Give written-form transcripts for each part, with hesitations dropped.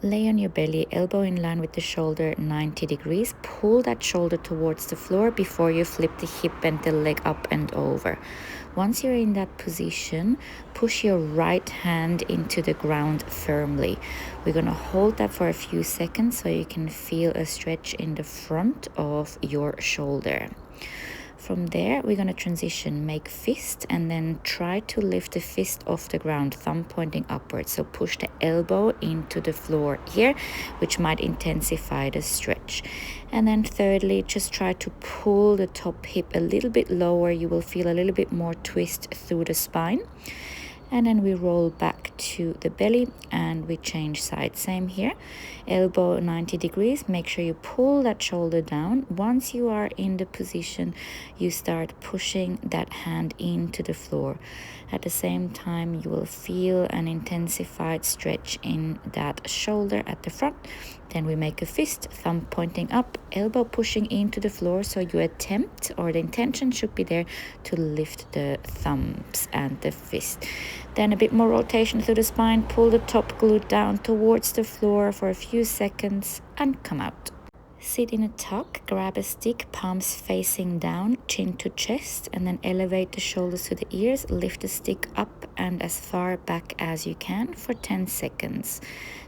Lay on your belly, elbow in line with the shoulder, 90 degrees. Pull that shoulder towards the floor before you flip the hip and the leg up and over. Once you're in that position, push your right hand into the ground firmly. We're going to hold that for a few seconds so you can feel a stretch in the front of your shoulder. From there, we're going to transition, make fist, and then try to lift the fist off the ground, thumb pointing upwards. So push the elbow into the floor here, which might intensify the stretch. And then thirdly, just try to pull the top hip a little bit lower. You will feel a little bit more twist through the spine. And then we roll back to the belly and we change side. Same here, elbow 90 degrees. Make sure you pull that shoulder down. Once you are in the position, you start pushing that hand into the floor. At the same time, you will feel an intensified stretch in that shoulder at the front. Then we make a fist, thumb pointing up, elbow pushing into the floor. So you attempt, or the intention should be there, to lift the thumbs and the fist. Then a bit more rotation through the spine, pull the top glute down towards the floor for a few seconds and come out. Sit in a tuck, grab a stick, palms facing down, chin to chest, and then elevate the shoulders to the ears. Lift the stick up and as far back as you can for 10 seconds.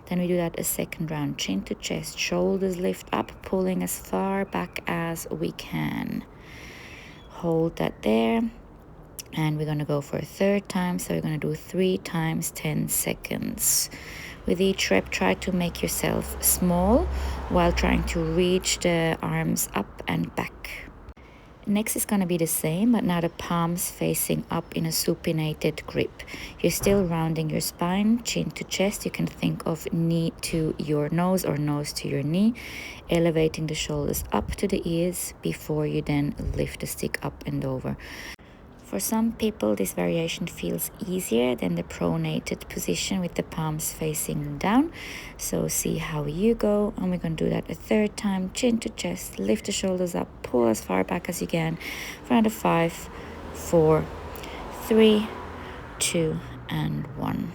Then we do that a second round, chin to chest, shoulders lift up, pulling as far back as we can. Hold that there. And we're going to go for a third time, so we're going to do 3 times 10 seconds. With each rep, try to make yourself small while trying to reach the arms up and back. Next is going to be the same, but now the palms facing up in a supinated grip. You're still rounding your spine, chin to chest. You can think of knee to your nose or nose to your knee, elevating the shoulders up to the ears before you then lift the stick up and over. For some people, this variation feels easier than the pronated position with the palms facing down. So see how you go. And we're going to do that a third time. Chin to chest, lift the shoulders up, pull as far back as you can. For another 5, 4, 3, 2, and 1.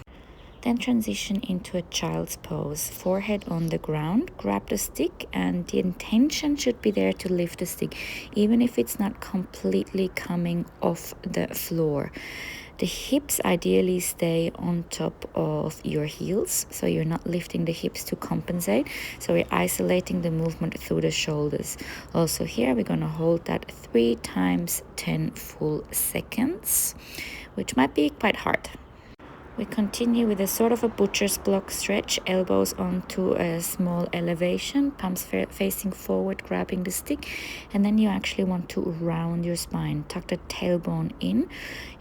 Then transition into a child's pose, forehead on the ground, grab the stick, and the intention should be there to lift the stick, even if it's not completely coming off the floor. The hips ideally stay on top of your heels, so you're not lifting the hips to compensate. So we're isolating the movement through the shoulders. Also here, we're going to hold that 3 times 10 full seconds, which might be quite hard. We continue with a sort of a butcher's block stretch, elbows onto a small elevation, palms facing forward, grabbing the stick, and then you actually want to round your spine, tuck the tailbone in.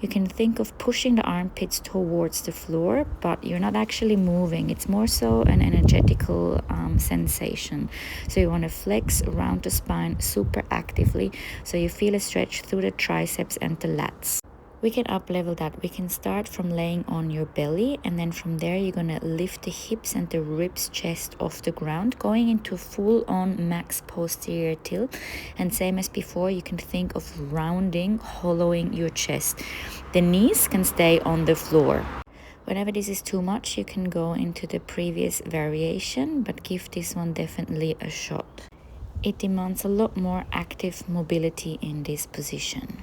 You can think of pushing the armpits towards the floor, but you're not actually moving. It's more so an energetical sensation. So you want to flex around the spine super actively, so you feel a stretch through the triceps and the lats. We can up level that. We can start from laying on your belly, and then from there you're going to lift the hips and the ribs, chest off the ground, going into full on max posterior tilt. And same as before, you can think of rounding, hollowing your chest. The knees can stay on the floor. Whenever this is too much, you can go into the previous variation, but give this one definitely a shot. It demands a lot more active mobility in this position.